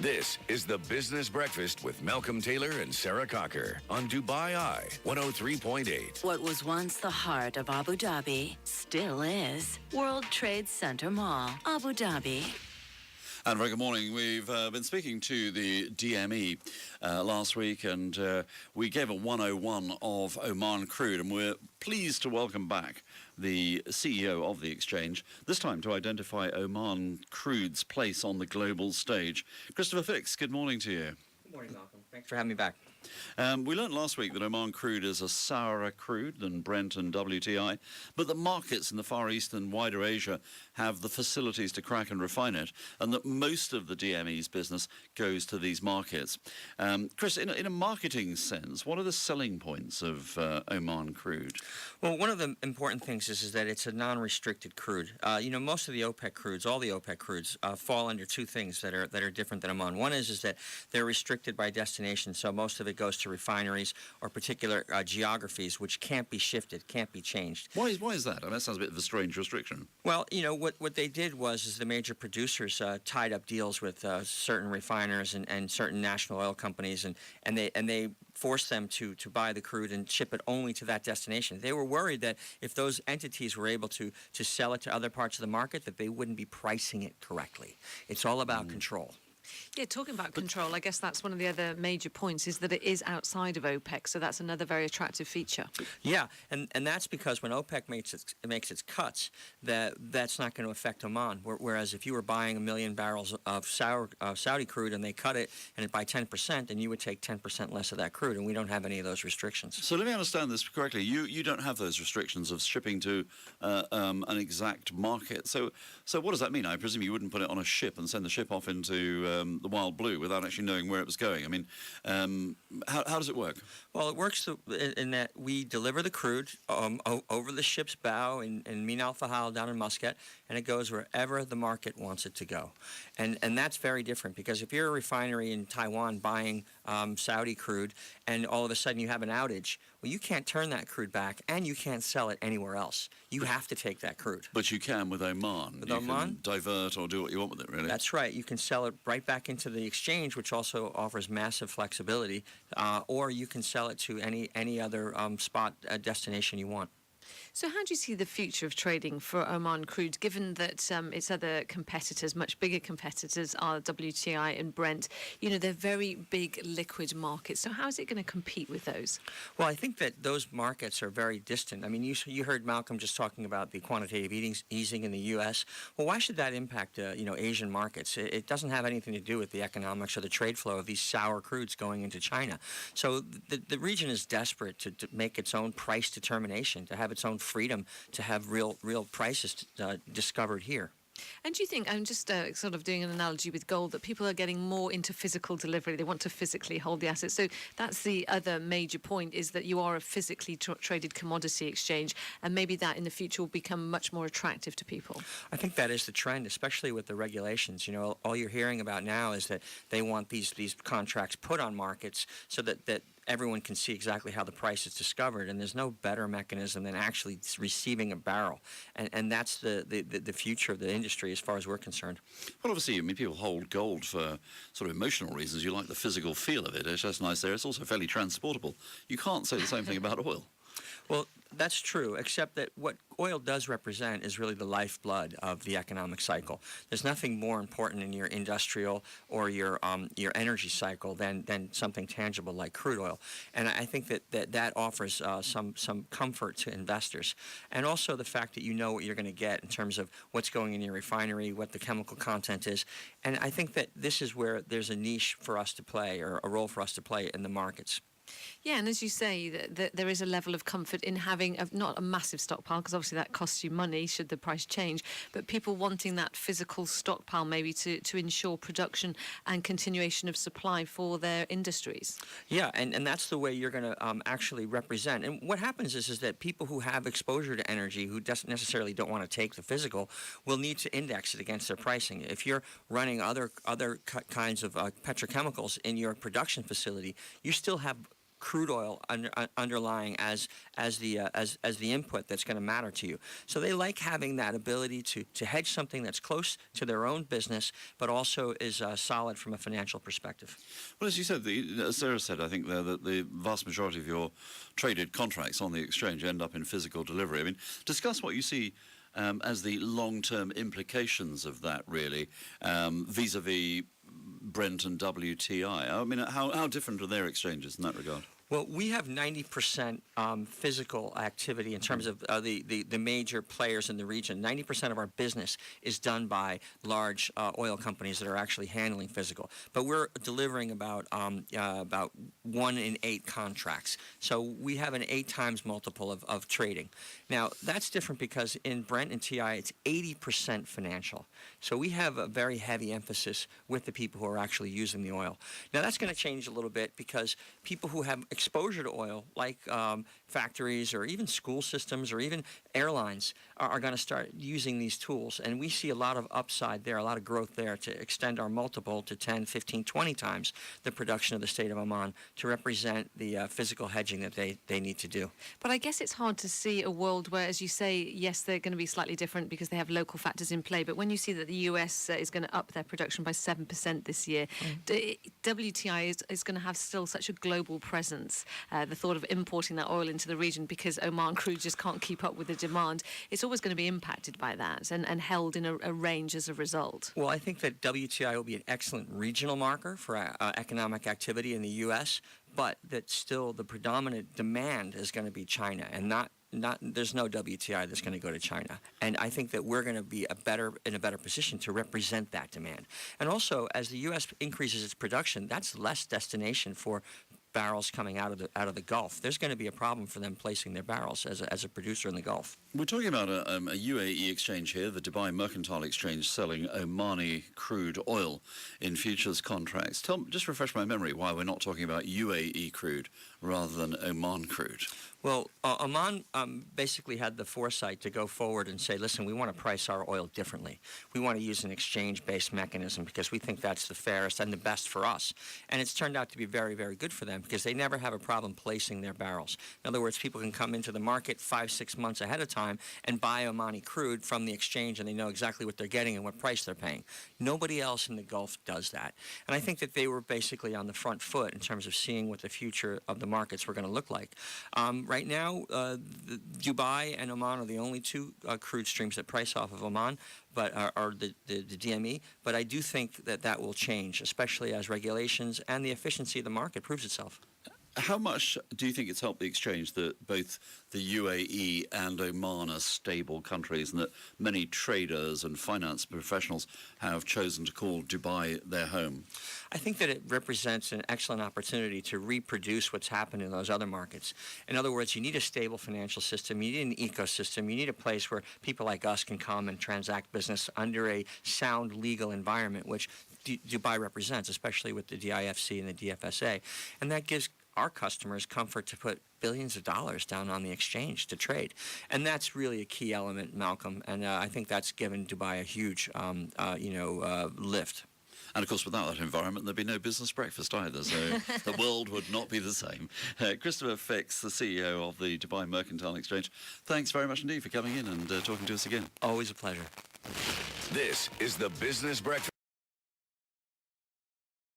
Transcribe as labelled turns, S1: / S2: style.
S1: This is the Business Breakfast with Malcolm Taylor and Sarah Cocker on Dubai Eye 103.8.
S2: What was once the heart of Abu Dhabi still is World Trade Center Mall, Abu Dhabi.
S3: And very good morning. We've been speaking to the DME last week, and we gave a 101 of Oman crude, and we're pleased to welcome back the CEO of the exchange, this time to identify Oman crude's place on the global stage. Christopher Fix, good morning to you.
S4: Good morning, Malcolm. Thanks for having me back.
S3: We learned last week that Oman crude is a sourer crude than Brent and WTI, but the markets in the Far East and wider Asia have the facilities to crack and refine it, and that most of the DME's business goes to these markets. Chris, in a marketing sense, what are the selling points of Oman crude?
S4: Well, one of the important things is that it's a non-restricted crude. Most of the OPEC crudes, all the OPEC crudes, fall under two things that are different than Oman. One is that they're restricted by destination, so most of it goes to refineries or particular geographies which can't be shifted, can't be changed.
S3: Why is that? I mean, that sounds a bit of a strange restriction.
S4: Well, what they did was the major producers tied up deals with certain refiners and certain national oil companies, and they forced them to buy the crude and ship it only to that destination. They were worried that if those entities were able to sell it to other parts of the market, that they wouldn't be pricing it correctly. It's all about control.
S5: Yeah, talking about control, I guess that's one of the other major points, is that it is outside of OPEC, so that's another very attractive feature.
S4: Yeah, and that's because when OPEC makes its cuts, that's not going to affect Oman. Whereas if you were buying 1 million barrels of Saudi crude and they cut it by 10%, then you would take 10% less of that crude, and we don't have any of those restrictions.
S3: So let me understand this correctly. You don't have those restrictions of shipping to an exact market. So what does that mean? I presume you wouldn't put it on a ship and send the ship off into the wild blue without actually knowing where it was going. I mean, how does it work?
S4: Well, it works in that we deliver the crude over the ship's bow in Min Al Fahal down in Muscat, and it goes wherever the market wants it to go. And that's very different, because if you're a refinery in Taiwan buying Saudi crude and all of a sudden you have an outage, well, you can't turn that crude back and you can't sell it anywhere else. You have to take that crude.
S3: But you can with Oman.
S4: With
S3: you
S4: Oman?
S3: Can divert or do what you want with it, really.
S4: That's right. You can sell it right back into the exchange, which also offers massive flexibility, or you can sell it to any other spot destination you want.
S5: So how do you see the future of trading for Oman crude, given that its other competitors, much bigger competitors, are WTI and Brent? They're very big liquid markets. So how is it going to compete with those?
S4: Well, I think that those markets are very distant. I mean, you heard Malcolm just talking about the quantitative easing in the U.S. Well, why should that impact Asian markets? It doesn't have anything to do with the economics or the trade flow of these sour crudes going into China. So the region is desperate to make its own price determination, to have its own freedom to have real prices discovered here.
S5: And do you think, I'm just sort of doing an analogy with gold, that people are getting more into physical delivery? They want to physically hold the assets. So that's the other major point, is that you are a physically traded commodity exchange, and maybe that in the future will become much more attractive to people.
S4: I think that is the trend, especially with the regulations. All you're hearing about now is that they want these contracts put on markets so that everyone can see exactly how the price is discovered, and there's no better mechanism than actually receiving a barrel, and that's the future of the industry as far as we're concerned.
S3: Well, obviously, I mean, people hold gold for sort of emotional reasons. You like the physical feel of it. It's just nice there. It's also fairly transportable. You can't say the same thing about oil.
S4: Well, that's true, except that what oil does represent is really the lifeblood of the economic cycle. There's nothing more important in your industrial or your energy cycle than something tangible like crude oil. And I think that offers some comfort to investors. And also the fact that you know what you're going to get in terms of what's going in your refinery, what the chemical content is. And I think that this is where there's a niche for us to play, or a role for us to play in the markets.
S5: Yeah, and as you say, that there is a level of comfort in having not a massive stockpile, because obviously that costs you money should the price change, but people wanting that physical stockpile maybe to ensure production and continuation of supply for their industries.
S4: Yeah, and that's the way you're going to actually represent. And what happens is that people who have exposure to energy, who doesn't necessarily don't want to take the physical, will need to index it against their pricing. If you're running other kinds of petrochemicals in your production facility, you still have crude oil underlying as the input that's going to matter to you. So they like having that ability to hedge something that's close to their own business, but also is solid from a financial perspective.
S3: Well, as you said, as Sarah said, I think there that the vast majority of your traded contracts on the exchange end up in physical delivery. I mean, discuss what you see as the long-term implications of that, really, vis-a-vis Brent and WTI. I mean, how different are their exchanges in that regard?
S4: Well, we have 90% physical activity in terms of the major players in the region. 90% of our business is done by large oil companies that are actually handling physical. But we're delivering about 1 in 8 contracts. So we have an 8 times multiple of trading. Now, that's different because in Brent and TI, it's 80% financial. So we have a very heavy emphasis with the people who are actually using the oil. Now, that's going to change a little bit because people who have exposure to oil, like factories or even school systems or even airlines, are going to start using these tools. And we see a lot of upside there, a lot of growth there to extend our multiple to 10, 15, 20 times the production of the state of Oman to represent the physical hedging that they need to do.
S5: But I guess it's hard to see a world where, as you say, yes, they're going to be slightly different because they have local factors in play. But when you see that the US is going to up their production by 7% this year, WTI is going to have still such a global presence. The thought of importing that oil into the region because Oman crude just can't keep up with the demand, it's always going to be impacted by that and held in a range as a result.
S4: Well, I think that WTI will be an excellent regional marker for economic activity in the U.S., but that still the predominant demand is going to be China, and there's no WTI that's going to go to China. And I think that we're going to be in a better position to represent that demand. And also, as the U.S. increases its production, that's less destination for barrels coming out of the Gulf. There's going to be a problem for them placing their barrels as a producer in the Gulf.
S3: We're talking about a UAE exchange here, the Dubai Mercantile Exchange, selling Omani crude oil in futures contracts. Just refresh my memory why we're not talking about UAE crude rather than Oman crude.
S4: Well, Oman basically had the foresight to go forward and say, listen, we want to price our oil differently. We want to use an exchange-based mechanism because we think that's the fairest and the best for us. And it's turned out to be very, very good for them because they never have a problem placing their barrels. In other words, people can come into the market 5-6 months ahead of time and buy Omani crude from the exchange, and they know exactly what they're getting and what price they're paying. Nobody else in the Gulf does that. And I think that they were basically on the front foot in terms of seeing what the future of the markets were going to look like. Right now, Dubai and Oman are the only 2 crude streams that price off of Oman, but are the DME. But I do think that will change, especially as regulations and the efficiency of the market proves itself.
S3: How much do you think it's helped the exchange that both the UAE and Oman are stable countries and that many traders and finance professionals have chosen to call Dubai their home?
S4: I think that it represents an excellent opportunity to reproduce what's happened in those other markets. In other words, you need a stable financial system, you need an ecosystem, you need a place where people like us can come and transact business under a sound legal environment, which Dubai represents, especially with the DIFC and the DFSA. And that gives our customers comfort to put billions of dollars down on the exchange to trade. And that's really a key element, Malcolm. And I think that's given Dubai a huge, lift.
S3: And, of course, without that environment, there'd be no business breakfast either, so the world would not be the same. Christopher Fix, the CEO of the Dubai Mercantile Exchange, thanks very much indeed for coming in and talking to us again.
S4: Always a pleasure.
S1: This is the Business Breakfast.